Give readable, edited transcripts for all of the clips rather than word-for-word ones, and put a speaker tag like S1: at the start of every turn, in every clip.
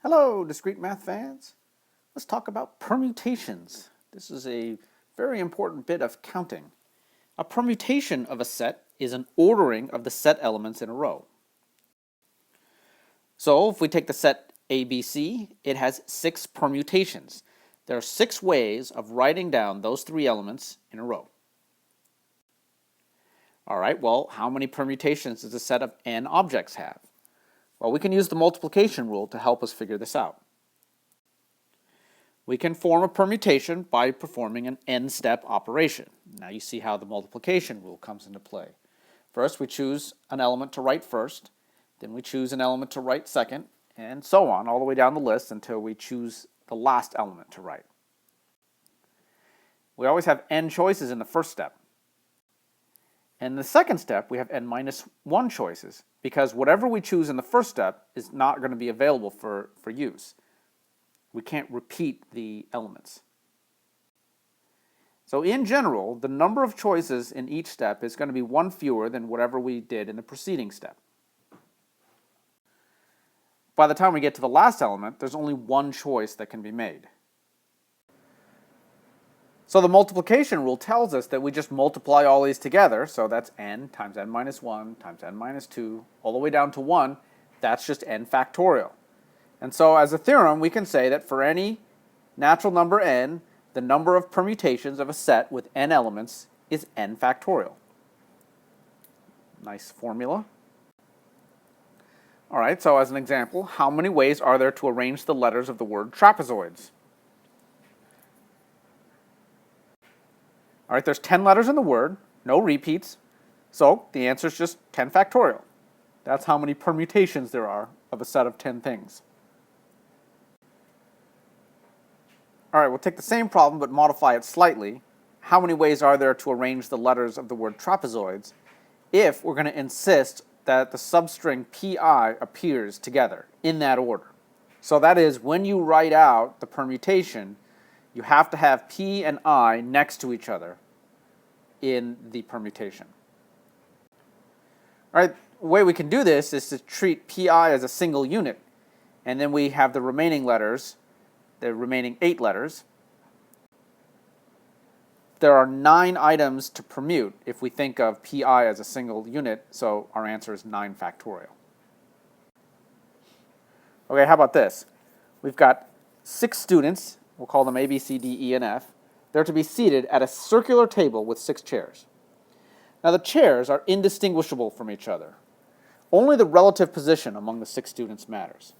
S1: Hello, discrete math fans. Let's talk about permutations. This is a very important bit of counting. A permutation of a set is an ordering of the set elements in a row. So if we take the set ABC, it has 6 permutations. There are 6 ways of writing down those 3 elements in a row. All right, well, how many permutations does a set of n objects have? Well, we can use the multiplication rule to help us figure this out. We can form a permutation by performing an n-step operation. Now you see how the multiplication rule comes into play. First, we choose an element to write first, then we choose an element to write second, and so on, all the way down the list until we choose the last element to write. We always have n choices in the first step. In the second step, we have n minus 1 choices, because whatever we choose in the first step is not going to be available for use. We can't repeat the elements. So in general, the number of choices in each step is going to be 1 fewer than whatever we did in the preceding step. By the time we get to the last element, there's only 1 choice that can be made. So the multiplication rule tells us that we just multiply all these together, so that's n times n minus 1 times n minus 2, all the way down to 1. That's just n factorial. And so as a theorem, we can say that for any natural number n, the number of permutations of a set with n elements is n factorial. Nice formula. All right, so as an example, how many ways are there to arrange the letters of the word trapezoids? All right, there's 10 letters in the word, no repeats, so the answer is just 10 factorial. That's how many permutations there are of a set of 10 things. All right, we'll take the same problem but modify it slightly. How many ways are there to arrange the letters of the word trapezoids if we're going to insist that the substring pi appears together in that order? So that is, when you write out the permutation, you have to have p and I next to each other in the permutation. All right, the way we can do this is to treat pi as a single unit, and then we have the remaining letters, the remaining 8 letters. There are 9 items to permute if we think of pi as a single unit, so our answer is 9 factorial. Okay, how about this? We've got 6 students. We'll call them A, B, C, D, E, and F. They're to be seated at a circular table with 6 chairs. Now the chairs are indistinguishable from each other. Only the relative position among the 6 students matters.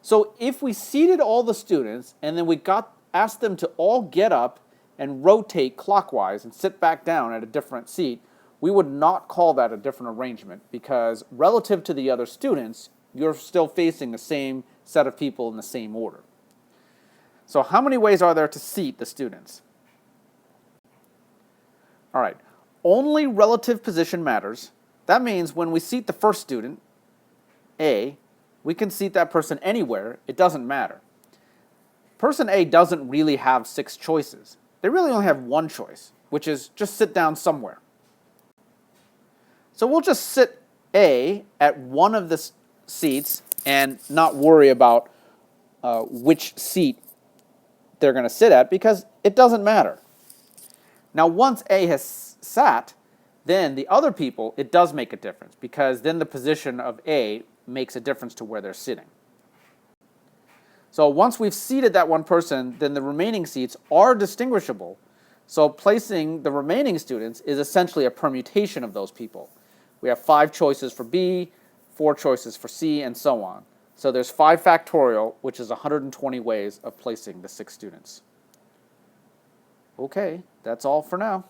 S1: So if we seated all the students and then we asked them to all get up and rotate clockwise and sit back down at a different seat, we would not call that a different arrangement, because relative to the other students, you're still facing the same set of people in the same order. So how many ways are there to seat the students? All right, only relative position matters. That means when we seat the first student, A, we can seat that person anywhere. It doesn't matter. Person A doesn't really have 6 choices. They really only have 1 choice, which is just sit down somewhere. So we'll just sit A at one of the seats and not worry about which seat they're going to sit at, because it doesn't matter. Now once A has sat, then the other people, it does make a difference, because then the position of A makes a difference to where they're sitting. So once we've seated that one person, then the remaining seats are distinguishable. So placing the remaining students is essentially a permutation of those people. We have 5 choices for B, 4 choices for C, and so on. So there's 5 factorial, which is 120 ways of placing the 6 students. Okay, that's all for now.